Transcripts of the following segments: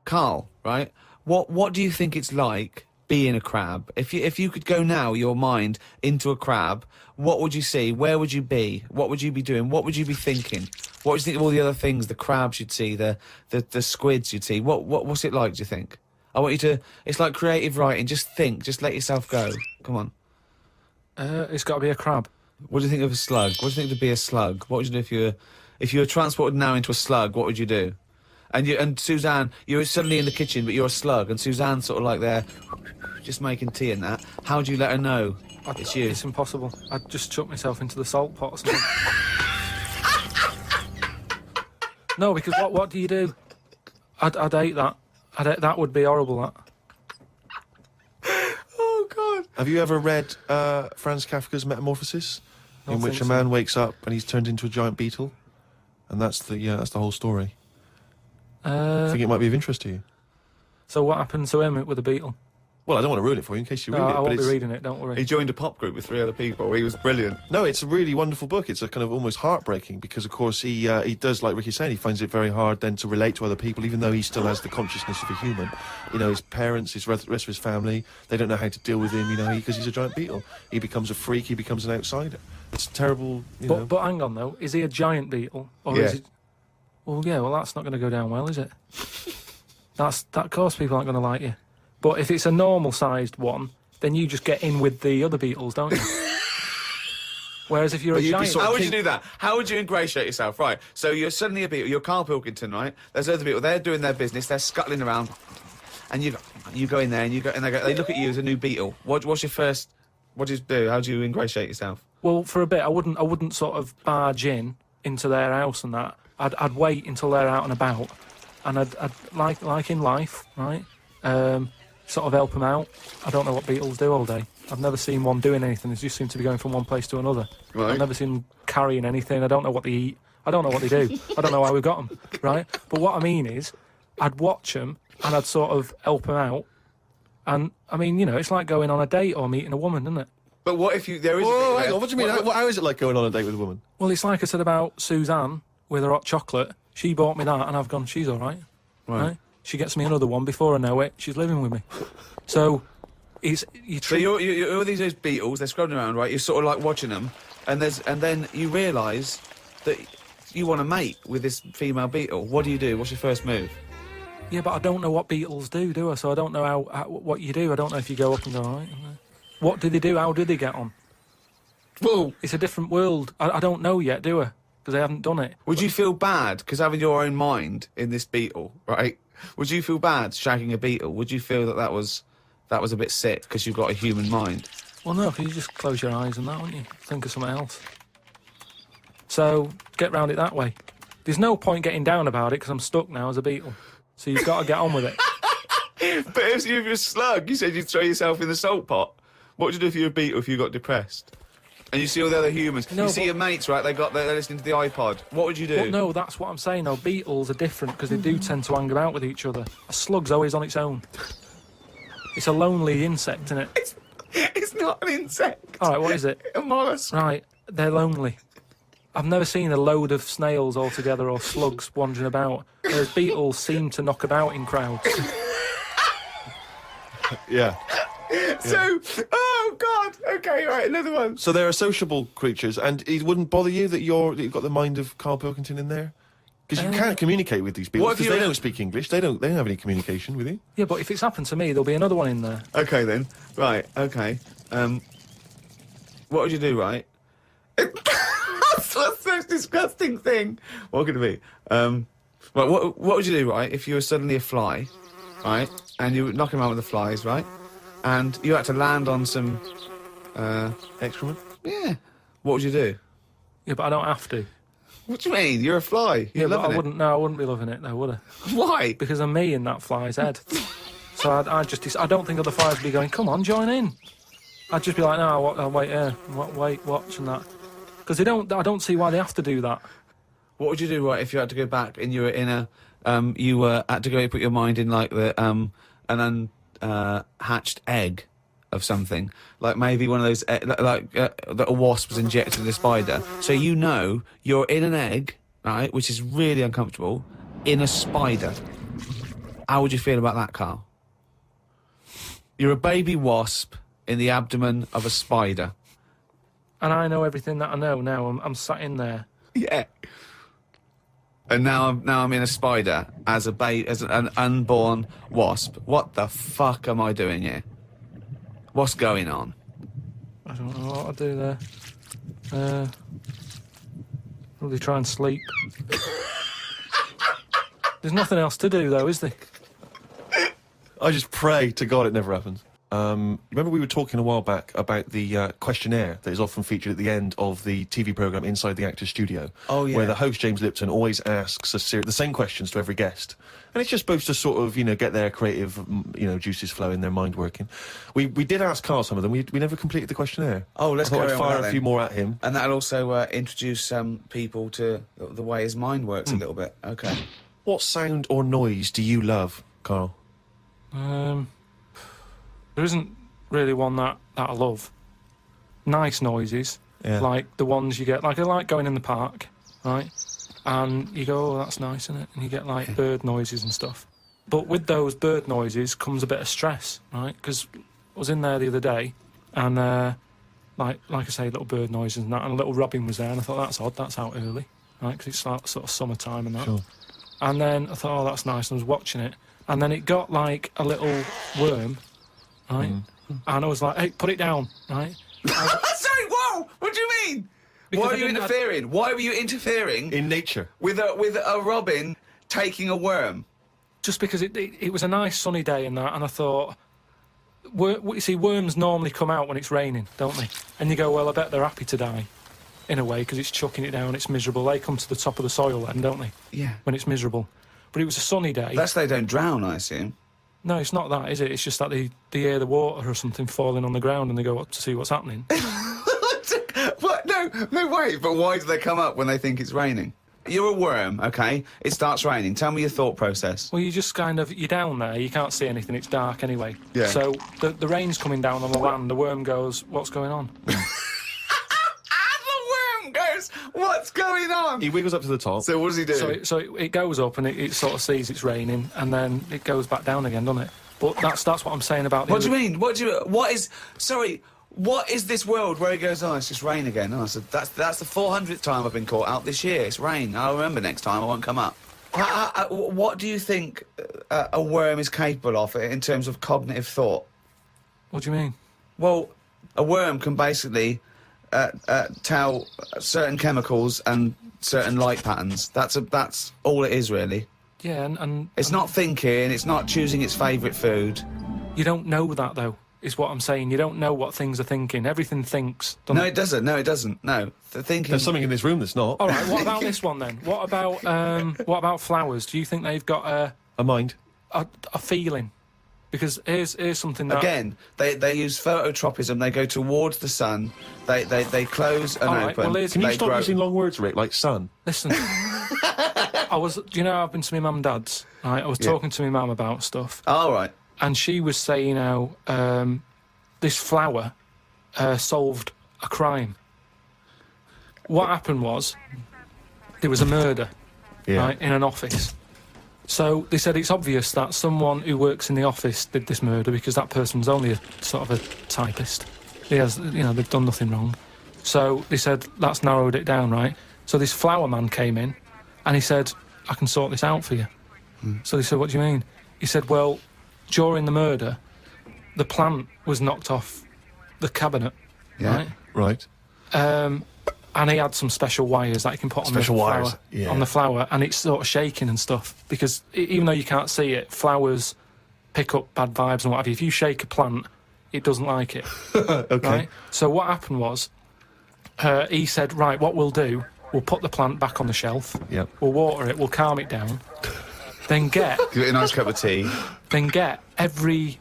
Carl, right? What do you think it's like being a crab? If you could go now, your mind into a crab, what would you see? Where would you be? What would you be doing? What would you be thinking? What would you think of all the other things? The crabs you'd see, the squids you'd see. What's it like? Do you think? I want you to. It's like creative writing. Just think. Just let yourself go. Come on. It's got to be a crab. What do you think of a slug? What do you think to be a slug? What would you do if you were transported now into a slug? What would you do? And Suzanne, you're suddenly in the kitchen, but you're a slug, and Suzanne's sort of like there, just making tea and that. How do you let her know it's you? It's impossible. I'd just chuck myself into the salt pot or something. No, because what do you do? I'd hate that. That would be horrible, that. Oh, God. Have you ever read Franz Kafka's Metamorphosis? In which a man wakes up and he's turned into a giant beetle? And that's the whole story. I think it might be of interest to you. So what happened to him with the beetle? Well, I don't want to ruin it for you in case you read it. I won't be reading it, don't worry. He joined a pop group with 3 other people. He was brilliant. No, it's a really wonderful book. It's a kind of almost heartbreaking because, of course, he does, like Ricky's saying, he finds it very hard then to relate to other people, even though he still has the consciousness of a human. You know, his parents, his rest of his family, they don't know how to deal with him, you know, because he's a giant beetle. He becomes a freak, he becomes an outsider. It's terrible, you know. But hang on, though. Is he a giant beetle? Or is he... Well, yeah, well, that's not going to go down well, is it? That, of course, people aren't going to like you. But if it's a normal-sized one, then you just get in with the other beetles, don't you? Whereas if you're a giant... How would you do that? How would you ingratiate yourself? Right, so you're suddenly a beetle, you're Carl Pilkington, right? There's other people, they're doing their business, they're scuttling around, and you go in there, and they look at you as a new beetle. What's your first... What do you do? How do you ingratiate yourself? Well, for a bit, I wouldn't sort of barge into their house and that. I'd wait until they're out and about, and I'd like in life, right? Sort of help them out. I don't know what beetles do all day. I've never seen one doing anything. They just seem to be going from one place to another. Right. I've never seen them carrying anything. I don't know what they eat. I don't know what they do. I don't know why we've got them, right? But what I mean is, I'd watch them and I'd sort of help them out. And, I mean, you know, it's like going on a date or meeting a woman, isn't it? But what if there is... Whoa, hang on, what do you mean? How is it like going on a date with a woman? Well, it's like I said about Suzanne with her hot chocolate. She bought me that and I've gone, she's all right. Right? She gets me another one before I know it. She's living with me. So, So you're all these beetles, they're scrubbing around, right? You're sort of like watching them, and then you realise that you want to mate with this female beetle. What do you do? What's your first move? Yeah, but I don't know what beetles do I? So I don't know what you do. I don't know if you go up and go, all right. What do they do? How do they get on? Well, it's a different world. I don't know yet, do I? Because I haven't done it. Would you feel bad, because having your own mind in this beetle, right? Would you feel bad shagging a beetle? Would you feel that was a bit sick because you've got a human mind? Well, no, because you just close your eyes and that, wouldn't you? Think of something else. So, get round it that way. There's no point getting down about it because I'm stuck now as a beetle. So you've got to get on with it. But if you're a slug, you said you'd throw yourself in the salt pot. What would you do if you were a beetle if you got depressed? And you see all the other humans. No, you see your mates, right? They're listening to the iPod. What would you do? Well, no, that's what I'm saying, though. Beetles are different because they do tend to hang about with each other. A slug's always on its own. It's a lonely insect, isn't it? It's not an insect. All right, what is it? A mollusk. Right, they're lonely. I've never seen a load of snails all together or slugs wandering about, whereas beetles seem to knock about in crowds. Yeah. So, oh God, okay, right, another one. So they're sociable creatures, and it wouldn't bother you that you've got the mind of Carl Pilkington in there? Because you can't communicate with these people, because they don't speak English, they don't have any communication with you. Yeah, but if it's happened to me, there'll be another one in there. Okay then, right, okay. What would you do, right? That's the most disgusting thing. What could it be? Well, what would you do, right, if you were suddenly a fly, right, and you were knocking around with the flies, right? And you had to land on some... excrement? Yeah. What would you do? Yeah, but I don't have to. What do you mean? You're a fly. You're loving I wouldn't. No, I wouldn't be loving it, though, would I? Why? Because I'm me in that fly's head. So I don't think other flies would be going, come on, join in. I'd just be like, no, I'll wait here, wait, watch and that. Because I don't see why they have to do that. What would you do, right, if you had to go back and you were in a... had to go put your mind in, like, an hatched egg of something, like maybe one of those that a wasp was injected in a spider, so you know you're in an egg, right, which is really uncomfortable, in a spider. How would you feel about that, Carl? You're a baby wasp in the abdomen of a spider. And I know everything that I know now. I'm sat in there. Yeah. And now I'm in a spider as an unborn wasp. What the fuck am I doing here? What's going on? I don't know what I do there. Probably try and sleep. There's nothing else to do, though, is there? I just pray to God it never happens. Remember we were talking a while back about the questionnaire that is often featured at the end of the TV programme Inside the Actors Studio. Oh, yeah. Where the host, James Lipton, always asks the same questions to every guest. And it's just supposed to sort of, get their creative, juices flowing, their mind working. We did ask Carl some of them. We never completed the questionnaire. Oh, let's I thought carry I'd on with fire that a few then. more at him. And that'll also introduce people to the way his mind works a little bit. Okay. What sound or noise do you love, Carl? There isn't really one that I love. Nice noises, Yeah. like the ones you get. Like I like going in the park, right? And you go, oh, that's nice, isn't it? And you get like bird noises and stuff. But with those bird noises comes a bit of stress, right? Because I was in there the other day, and like I say, little bird noises and that, and a little robin was there, and I thought that's odd. That's out early, right? Because it's like sort of summertime and that. Sure. And then I thought, oh, that's nice. And I was watching it, and then it got like a little worm, right? And I was like, hey, put it down, right? Sorry, whoa! What do you mean? Because Why I are you didn't- interfering? Why were you interfering In nature. with a robin taking a worm? Just because it was a nice sunny day and that, and I thought, you see, worms normally come out when it's raining, don't they? And you go, well, I bet they're happy to die, in a way, because it's chucking it down, it's miserable. They come to the top of the soil then, don't they? Yeah. When it's miserable. But it was a sunny day. That's they don't drown, I assume. No, it's not that, is it? It's just that they hear the water or something falling on the ground and they go up to see what's happening. What? No, wait. But why do they come up when they think it's raining? You're a worm, okay? It starts raining. Tell me your thought process. Well, you just kind of, you're down there, you can't see anything, it's dark anyway. Yeah. So the rain's coming down on the land, the worm goes, what's going on? The worm goes, what's going on? He wiggles up to the top. So what does he do? So it goes up and it sort of sees it's raining, and then it goes back down again, doesn't it? But that's what I'm saying about the What do you mean? What is this world where he goes, oh, it's just rain again? Oh, so that's the 400th time I've been caught out this year. It's rain. I'll remember next time. I won't come up. What do you think a worm is capable of in terms of cognitive thought? What do you mean? Well, a worm can basically tell certain chemicals and certain light patterns. That's all it is, really. Yeah, and It's not thinking. It's not choosing its favourite food. you don't know that, though, is what I'm saying. You don't know what things are thinking. Everything thinks. No, it doesn't. No, it doesn't. No, the thinking. There's something in this room that's not. All right, what about this one, then? What about flowers? Do you think they've got A mind. a feeling? Because here's something that... Again, they use phototropism. They go towards the sun. They close and All right, open. well, here's- Can you they stop grow. using long words, Rick, like sun? Listen, I've been to my mum and dad's, right? I was talking to my mum about stuff, All right. and she was saying how this flower solved a crime. What happened was, there was a murder, right, in an office. So they said it's obvious that someone who works in the office did this murder because that person's only a sort of a typist. He has, they've done nothing wrong. So they said, that's narrowed it down, right? So this flower man came in and he said, I can sort this out for you. So they said, what do you mean? He said, well, during the murder, the plant was knocked off the cabinet, Yeah. Right. and he had some special wires that he can put Special on the wires, flower, yeah. on the flower, and it's sort of shaking and stuff. Because even though you can't see it, flowers pick up bad vibes and what have you. If you shake a plant, it doesn't like it. Okay. Right? So what happened was, he said, right, what we'll do, we'll put the plant back on the shelf. Yep. We'll water it. We'll calm it down. then get Give it a nice cup of tea. every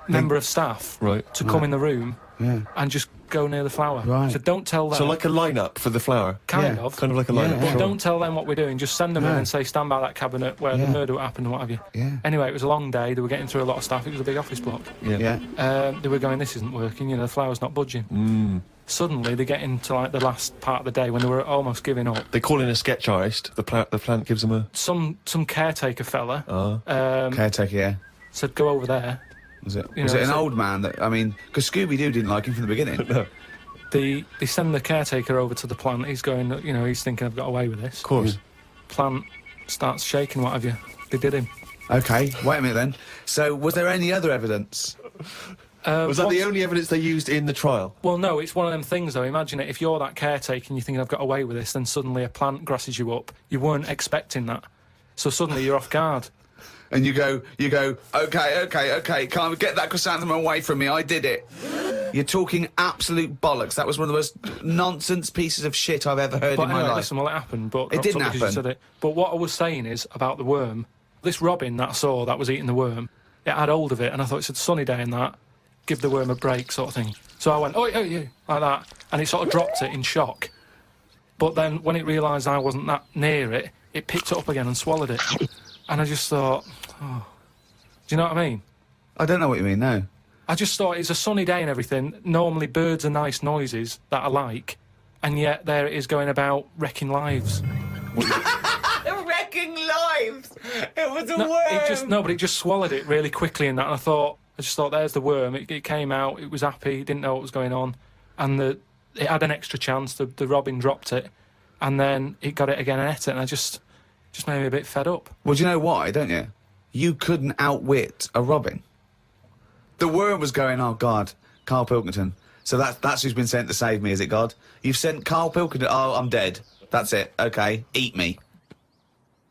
member of staff Right. to come in the room Yeah. and just go near the flower. Right. So don't tell them. So like a lineup for the flower. kind Yeah. of. Kind of like a Yeah, lineup. yeah. Sure. Don't tell them what we're doing. Just send them in No. and say, stand by that cabinet where the Yeah. murder happened and what have you. Yeah. Anyway, it was a long day. They were getting through a lot of stuff. It was a big office block. Yeah. Yeah. They were going, this isn't working. The flower's not budging. Suddenly they get into like the last part of the day when they were almost giving up. They call in a sketch artist. The plant gives them a... Some caretaker fella Caretaker, yeah. said, "Go over there." Was it? You Was know, it an so- old man that? I mean, because Scooby-Doo didn't like him from the beginning. No. They send the caretaker over to the plant. He's going, he's thinking, "I've got away with this." Of course. Plant starts shaking. What have you? They did him. Okay, wait a minute then. So, was there any other evidence? Was that the only evidence they used in the trial? Well, no, it's one of them things, though. Imagine it, if you're that caretaker and you're thinking, "I've got away with this," then suddenly a plant grasses you up. You weren't expecting that. So suddenly you're off guard. And you go, okay, can't get that chrysanthemum away from me, I did it. You're talking absolute bollocks. That was one of the most nonsense pieces of shit I've ever heard But in my anyway, life. listen, well, it happened, but... It didn't because you happen. said it. But what I was saying is, about the worm, this robin that I saw that was eating the worm, it had hold of it, and I thought, it's a sunny day and that, give the worm a break sort of thing. So I went, "Oh, yeah," like that, and it sort of dropped it in shock. But then, when it realised I wasn't that near it, it picked it up again and swallowed it. And I just thought, oh... Do you know what I mean? I don't know what you mean, no. I just thought, it's a sunny day and everything. Normally birds are nice noises that I like, and yet there it is going about wrecking lives. Wrecking lives! It was a But it just swallowed it really quickly in that, and I just thought, there's the worm. It came out, it was happy, didn't know what was going on, and it had an extra chance. The robin dropped it, and then it got it again and ate it, and I just made me a bit fed up. Well, do you know why, don't you? You couldn't outwit a robin. The worm was going, "Oh, God, Carl Pilkington." So that's who's been sent to save me, is it, God? You've sent Carl Pilkington. Oh, I'm dead. That's it. Okay, eat me.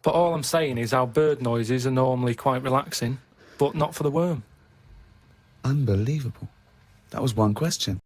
But all I'm saying is, our bird noises are normally quite relaxing, but not for the worm. Unbelievable. That was one question.